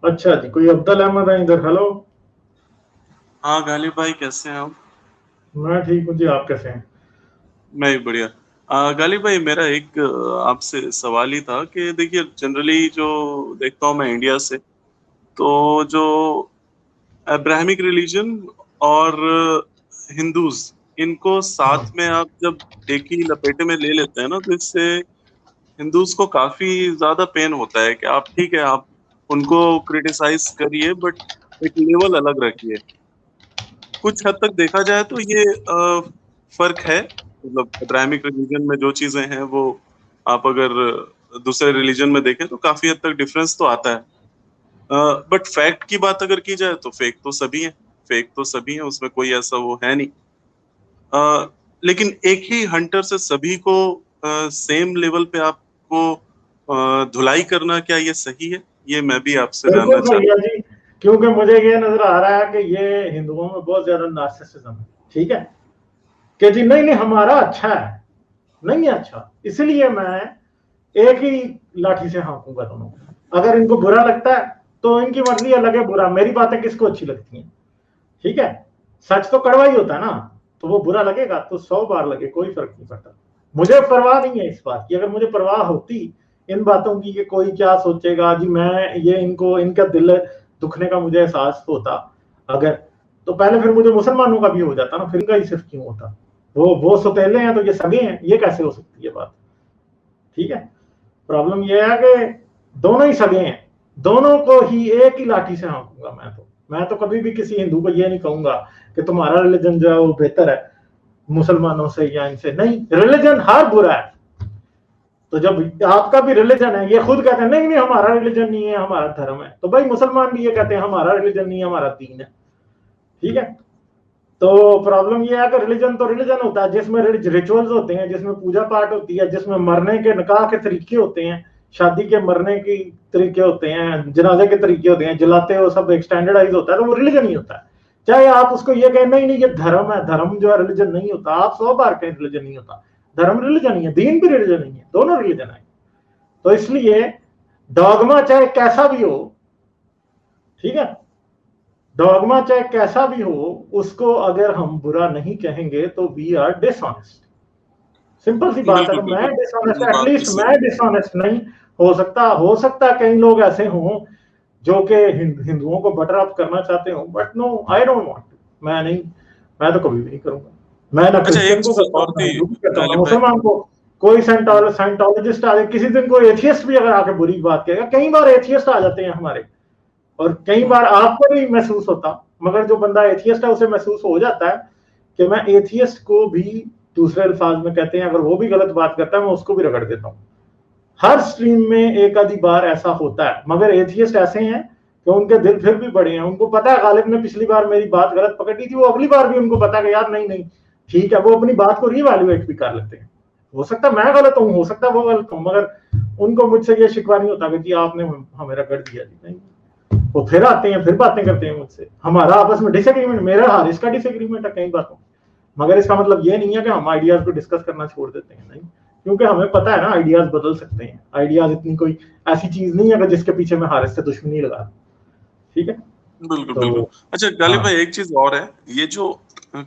अच्छा जी, कोई अब्दुल अहमद है इधर? हेलो। हाँ गालिब भाई, कैसे हैं आप? मैं ठीक हूँ जी, आप कैसे हैं? मैं भी बढ़िया। गालिब भाई, मेरा एक आपसे सवाल ही था कि देखिए, जनरली जो देखता हूँ मैं इंडिया से, तो जो अब्राहमिक रिलीजन और हिंदूज, इनको साथ में आप जब एक ही लपेटे में ले लेते हैं ना, तो इससे हिंदूज को काफी ज्यादा पेन होता है कि आप ठीक है, आप उनको क्रिटिसाइज करिए, बट एक लेवल अलग रखिए। कुछ हद तक देखा जाए तो ये फर्क है, मतलब अब्राहमिक रिलीजन में जो चीजें हैं वो आप अगर दूसरे रिलीजन में देखें तो काफी हद तक डिफरेंस तो आता है। बट फैक्ट की बात अगर की जाए तो फेक तो सभी हैं। फेक तो सभी हैं, उसमें कोई ऐसा वो है नहीं। लेकिन एक ही हंटर से सभी को सेम लेवल पे आपको धुलाई करना, क्या ये सही है? ये मैं भी आपसे बिल्कुल जानना सही चाहता है जी, क्योंकि मुझे ये नजर आ रहा है कि ये हिंदुओं में बहुत ज्यादा नार्सिसिज्म है। ठीक है, कि जी नहीं नहीं हमारा अच्छा है, नहीं है अच्छा, इसलिए मैं एक ही लाठी से हाँकूंगा दोनों को। अगर इनको बुरा लगता है तो इनकी मर्जी अलग है, बुरा मेरी बातें किसको अच्छी लगती हैं। ठीक है, सच तो कड़वा ही होता है ना, तो वो बुरा लगेगा तो 100 बार लगे, कोई फर्क नहीं पड़ता। मुझे परवाह नहीं है इस बात की। अगर मुझे परवाह होती इन बातों की कि कोई क्या सोचेगा जी, मैं ये इनको इनका दिल दुखने का मुझे एहसास होता अगर, तो पहले फिर मुझे मुसलमानों का भी हो जाता ना, फिर इनका ही सिर्फ क्यों होता। वो सौतेले हैं तो ये सगे हैं, ये कैसे हो सकती है बात। ठीक है, प्रॉब्लम ये है कि दोनों ही सगे हैं, दोनों को ही एक ही लाठी से हाँकूंगा मैं तो कभी भी किसी हिंदू को ये नहीं कहूंगा कि तुम्हारा रिलीजन जो है वो बेहतर है मुसलमानों से या इनसे। नहीं, रिलीजन हर बुरा है। तो जब आपका भी रिलीजन है, ये खुद कहते हैं नहीं नहीं हमारा रिलीजन नहीं है हमारा धर्म है, तो भाई मुसलमान भी ये कहते हैं हमारा रिलीजन नहीं है हमारा दीन है। ठीक है, तो प्रॉब्लम ये है कि रिलीजन तो रिलीजन होता है जिसमें रिचुअल्स होते हैं, जिसमें पूजा पाठ होती है, जिसमें मरने के निकाह के तरीके होते हैं, शादी के मरने के तरीके होते हैं, जनाजे के तरीके होते हैं, जलाते हो सब एक स्टैंडर्डाइज होता है, तो वो रिलीजन ही होता है। चाहे आप उसको ये कहें नहीं नहीं ये धर्म है, धर्म जो है रिलीजन नहीं होता, आप 100 बार कहें रिलीजन नहीं होता। धर्म रिलीजन ही है, दीन भी रिलीजन ही है, दोनों रिलीजन है। तो इसलिए डॉगमा चाहे कैसा भी हो, ठीक है, डॉगमा चाहे कैसा भी हो, उसको अगर हम बुरा नहीं कहेंगे तो वी आर डिसऑनेस्ट। सिंपल सी हूँ। बात है, बिल्कुल तो मैं बिल्कुल, डिसऑनेस्ट, ये बात तो एटलीस्ट मैं सही है। डिसऑनेस्ट नहीं हो सकता कई लोग ऐसे हों जो कि हिंदुओं को बटर अप करना चाहते हो, but no I don't want to. मैं नहीं, मैं तो कभी भी नहीं करूंगा। मैं ना अच्छा, क्रिश्चियन एक को चीज करता हूँ, और ना थी हिंदू को करता हूँ, ना गालिब भाई। मुसलमान को। कोई साइंटोलॉजिस्ट आ जाए किसी दिन, कोई एथियस्ट भी अगर आके बुरी बात कहेगा, कई बार एथियस्ट आ जाते हैं हमारे, और कई हम्म, बार आपको नहीं महसूस होता, मगर जो बंदा एथियस्ट है उसे महसूस हो जाता है कि मैं एथियस्ट को भी दूसरे अल्फाज में कहते हैं, अगर वो भी गलत बात करता है मैं उसको भी रगड़ देता हूँ। हर स्ट्रीम में एक आधी बार ऐसा होता है, मगर एथियस्ट ऐसे हैं कि उनके दिल फिर भी बड़े हैं। उनको पता है गालिब ने पिछली बार मेरी बात गलत पकड़ी थी, वो अगली बार भी उनको पता है कि यार नहीं नहीं ठीक है, वो अपनी बात को रीवैल्यूएट भी कर लेते हैं। हो सकता है मैं गलत हूँ, हो सकता है वो गलत हूँ, मगर उनको मुझसे ये शिकवा नहीं होता कि जी आपने हमें रगड़ दिया जी। नहीं, वो फिर आते हैं, फिर बातें करते हैं मुझसे, हमारा आपस में डिसएग्रीमेंट, मेरा हारिस का डिसएग्रीमेंट है कई बातों, मगर इसका मतलब ये नहीं है कि हम आइडियाज को डिस्कस करना छोड़ देते हैं। नहीं, क्योंकि हमें पता है ना आइडियाज बदल सकते हैं। आइडियाज इतनी कोई ऐसी चीज नहीं है जिसके पीछे मैं हारिस से दुश्मनी लगा। ठीक है, बिल्कुल तो बिल्कुल। अच्छा गालिब हाँ। भाई, एक चीज और है। ये जो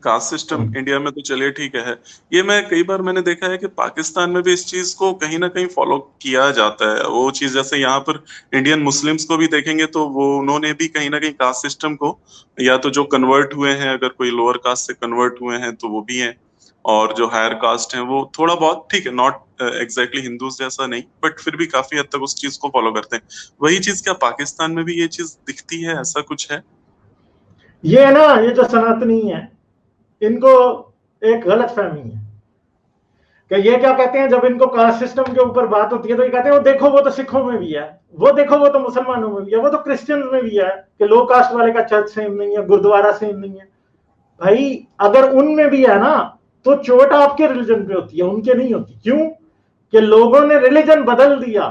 कास्ट सिस्टम इंडिया में तो चलिए ठीक है, ये मैं कई बार मैंने देखा है कि पाकिस्तान में भी इस चीज को कहीं ना कहीं फॉलो किया जाता है। वो चीज जैसे यहाँ पर इंडियन मुस्लिम्स को भी देखेंगे तो वो उन्होंने भी कहीं ना कहीं कास्ट सिस्टम को, या तो जो कन्वर्ट हुए हैं, अगर कोई लोअर कास्ट से कन्वर्ट हुए हैं तो वो भी हैं, और जो हायर कास्ट हैं वो थोड़ा बहुत ठीक है, नॉट एग्जैक्टली हिंदूज जैसा नहीं, बट फिर भी काफी हद तक उस चीज को फॉलो करते हैं। वही चीज क्या पाकिस्तान में भी ये चीज दिखती है? ऐसा कुछ है? ये है ना, ये जो सनातनी है, इनको एक गलत फहमी है कि ये क्या कहते हैं, जब इनको कास्ट सिस्टम के ऊपर बात होती है तो ये कहते हैं वो देखो वो तो सिखों में भी है, वो देखो वो तो मुसलमानों में भी है, वो तो क्रिश्चियंस में भी है कि लो कास्ट वाले का चर्च सेम नहीं है, गुरुद्वारा सेम नहीं है। भाई अगर उनमें भी है ना, तो चोट आपके रिलीजन पे होती है, उनके नहीं होती। क्यों? कि लोगों ने रिलीजन बदल दिया,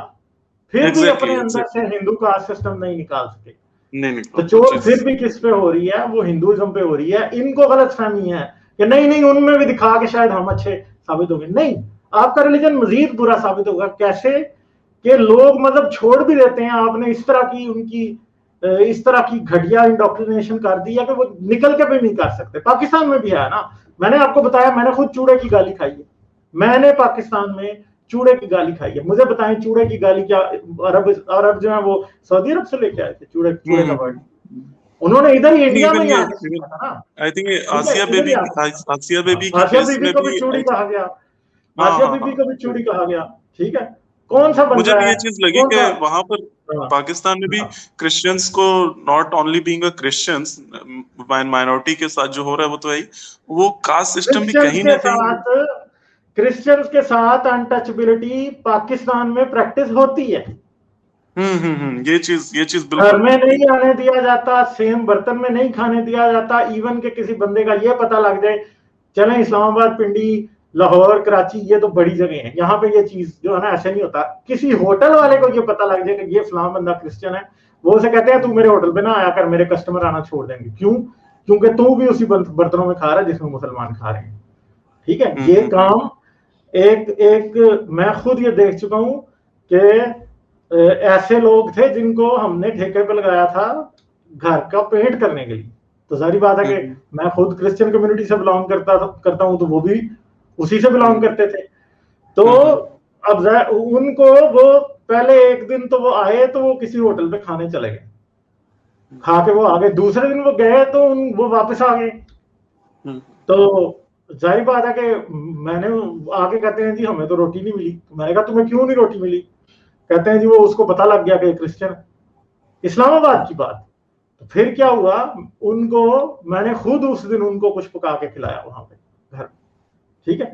फिर भी एग्जैक्टली अपने अंदर से एग्जैक्टली। हिंदू कास्ट सिस्टम नहीं निकाल सके। नहीं तो निकला वो चोट चीज। फिर भी किस पे हो रही है, वो हिंदुइज्म पे हो रही है। इनको गलत फहमी है कि नहीं नहीं उनमें भी दिखा के शायद हम अच्छे साबित होंगे। नहीं, आपका रिलीजन मजीद बुरा साबित होगा। कैसे? कि लोग मतलब छोड़ भी देते हैं, आपने इस तरह की उनकी इस तरह की घटिया इंडोक्ट्रिनेशन कर दी है कि वो निकल के भी नहीं कर सकते। पाकिस्तान में भी है ना, मैंने आपको बताया, मैंने खुद चूड़े की गाली खाई है, मैंने पाकिस्तान में चूड़े की गाली खाई है। मुझे बताएं चूड़े की गाली क्या, अरब जो है वो सऊदी अरब से लेके आए थे चूड़े का वर्ड, उन्होंने इधर ही इंडिया में ही आके सीखा था ना। आई थिंक आसिया इधर ही बेबी आके आसिया बेबी की आसिया केस बीबी में को भी भी चूड़ी कहा गया, हाँ आसिया हाँ बीबी हाँ को भी चूड़ी कहा गया, ठीक है। कौन सा मुझे बंदा भी है, ये चीज लगी कौन कि सा, वहां पर हाँ, पाकिस्तान में भी हाँ। क्रिश्चियंस को not only being a Christians minority के साथ जो हो रहा है वो तो है ही, वो कास्ट सिस्टम भी क्रिश्चियंस कहीं के ना कहीं साथ अनटचबिलिटी पाकिस्तान में प्रैक्टिस होती है। ये चीज घर बिल्कुल में नहीं आने दिया जाता, सेम बर्तन में नहीं खाने दिया जाता, इवन के किसी बंदे का ये पता लग जाए, चलें इस्लामाबाद, पिंडी, लाहौर, कराची, ये तो बड़ी जगह है, यहाँ पे ये चीज जो है ना ऐसे नहीं होता। किसी होटल वाले को ये पता लग जाए कि ये फलां बंदा क्रिश्चियन है, वो उसे कहते हैं तू मेरे होटल पे ना आया कर, मेरे कस्टमर आना छोड़ देंगे। क्यों? क्योंकि तू भी उसी बर्तनों में खा रहा है जिसमें मुसलमान खा रहे हैं, ठीक है। ये काम एक एक मैं खुद ये देख चुका हूं कि ऐसे लोग थे जिनको हमने ठेके पे लगाया था घर का पेंट करने के लिए। तो सारी बात है कि मैं खुद क्रिश्चियन कम्युनिटी से बिलोंग करता हूं, तो वो भी उसी से बिलोंग करते थे। तो अब उनको वो पहले एक दिन तो वो आए, तो वो किसी होटल पे खाने चले गए, खा के वो आ गए, दूसरे दिन वो गए तो वो वापस आ गए। तो जाहिर बात है कि मैंने आके कहते हैं जी हमें तो रोटी नहीं मिली। मैंने कहा तुम्हें क्यों नहीं रोटी मिली? कहते हैं जी वो उसको पता लग गया कि क्रिश्चियन, इस्लामाबाद की बात। तो फिर क्या हुआ, उनको मैंने खुद उस दिन उनको कुछ पका के खिलाया वहां पे घर, ठीक है।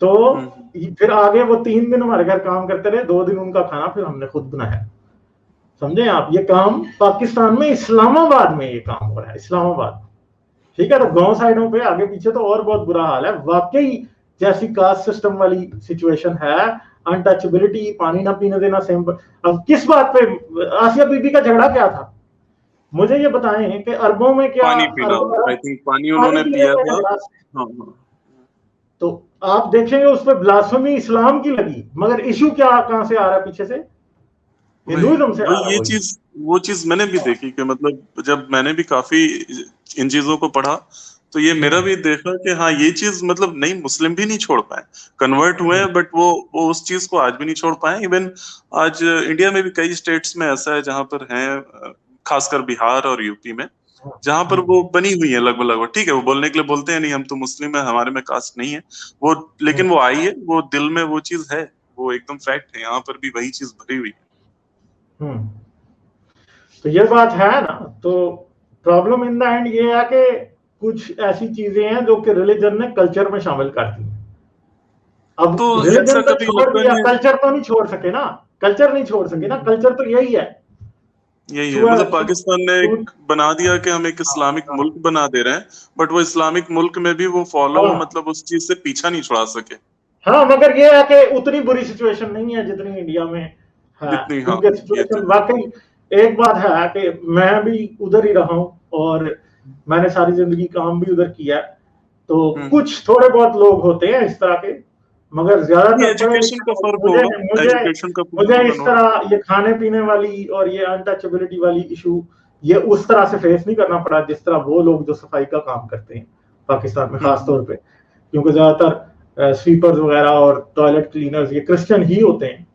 तो फिर आगे वो 3 दिन हमारे घर काम करते रहे, 2 दिन उनका खाना फिर हमने खुद बनाया। समझे आप, ये काम पाकिस्तान में इस्लामाबाद में ये काम हो रहा है, इस्लामाबाद, ठीक है। तो गांव साइडों पे आगे पीछे तो और बहुत बुरा हाल है वाकई, जैसी कास्ट सिस्टम वाली सिचुएशन है, अनटचबिलिटी, पानी ना पीने देना सेम। अब किस बात पे आसिया बीबी का झगड़ा क्या था, मुझे ये बताएं कि अरबों में क्या पानी पीना, आई थिंक पानी पानी उन्होंने पीने पिया का था। झगड़ा। हाँ हाँ तो आप देखेंगे उस पर ब्लास्फेमी इस्लाम की लगी, मगर इशू क्या कहां से आ रहा है, पीछे से हिंदुइज्म से आ रहा है। वो चीज मैंने भी देखी कि मतलब जब मैंने भी काफी इन चीजों को पढ़ा तो ये मेरा भी देखा कि हाँ ये चीज मतलब नहीं, मुस्लिम भी नहीं छोड़ पाए, कन्वर्ट हुए हैं बट वो उस चीज को आज भी नहीं छोड़ पाए। इवन आज इंडिया में भी कई स्टेट्स में ऐसा है जहां पर हैं, खासकर बिहार और यूपी में, जहां पर वो बनी हुई है लगभग लगभग, ठीक है। वो बोलने के लिए बोलते हैं नहीं हम तो मुस्लिम है, हमारे में कास्ट नहीं है वो, लेकिन वो आई है, वो दिल में वो चीज है, वो एकदम फैक्ट है, यहाँ पर भी वही चीज भरी हुई है। तो ये बात है ना। तो प्रॉब्लम इन द एंड ये है कि कुछ ऐसी चीजें हैं जो कि रिलीजन ने कल्चर में शामिल कर दी। अब तो रिलीजन ऐसा तो कभी छोड़ लगता दिया, नहीं है, कल्चर तो नहीं छोड़ सके ना, कल्चर नहीं छोड़ सके ना, कल्चर तो यही है। यही है मतलब पाकिस्तान ने एक बना दिया कि हम एक इस्लामिक मुल्क बना दे रहे हैं, बट वो इस्लामिक मुल्क में भी वो फॉलो मतलब उस चीज से पीछा नहीं छुड़ा सके। हाँ, मगर ये है कि उतनी बुरी सिचुएशन नहीं है जितनी इंडिया में है, जितनी, हाँ क्योंकि सिचुएशन वाकई, एक बात है कि मैं भी उधर ही रहा हूँ और मैंने सारी जिंदगी काम भी उधर किया, तो कुछ थोड़े बहुत लोग होते हैं इस तरह के, मगर ज्यादातर एजुकेशन का फर्क होगा, एजुकेशन का मुझे इस तरह ये खाने पीने वाली और ये अनटचेबिलिटी वाली इशू ये उस तरह से फेस नहीं करना पड़ा जिस तरह वो लोग जो सफाई का काम करते हैं पाकिस्तान में खास तौर पे, क्योंकि ज्यादातर स्वीपर्स वगैरह और टॉयलेट क्लीनर्स ये क्रिश्चियन ही होते हैं।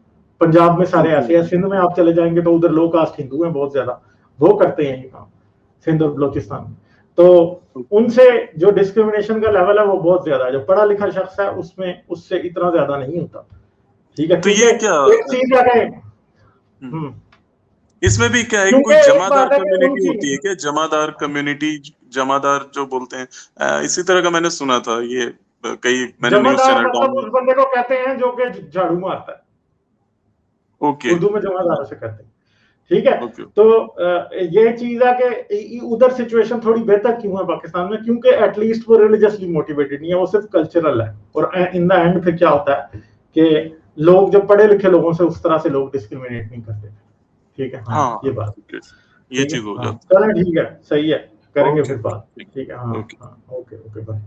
पंजाब में सारे ऐसे हैं, सिंध में आप चले जाएंगे तो उधर लो कास्ट हिंदू हैं बहुत ज्यादा, वो करते हैं ये काम सिंध और बलोचिस्तान में। तो उनसे जो डिस्क्रिमिनेशन का लेवल है वो बहुत ज्यादा है, जो पढ़ा लिखा शख्स है उसमें उससे इतना ज्यादा नहीं होता, ठीक है। तो ये क्या एक चीज है, इसमें भी क्या है, कोई जमादार कम्युनिटी होती है क्या, जमादार कम्युनिटी, जमादार जो बोलते हैं, इसी तरह का मैंने सुना था, ये कई मैंने न्यूज़ चैनल मतलब उस बंदे को कहते हैं जो कि झाड़ू मारता है, ओके, उर्दू में जमादार से कहते हैं, ठीक है। तो ये चीज है कि उधर सिचुएशन थोड़ी बेहतर क्यों है पाकिस्तान में, क्योंकि एटलीस्ट वो रिलीजियसली मोटिवेटेड नहीं है, वो सिर्फ कल्चरल है। और इन द एंड फिर क्या होता है कि लोग जब पढ़े लिखे लोगों से उस तरह से लोग डिस्क्रिमिनेट नहीं करते, ठीक है। हाँ, ये बात, ये चीज हो जाती है। चलो ठीक है, सही है, करेंगे फिर बात, ठीक है। हाँ, ओके बाय।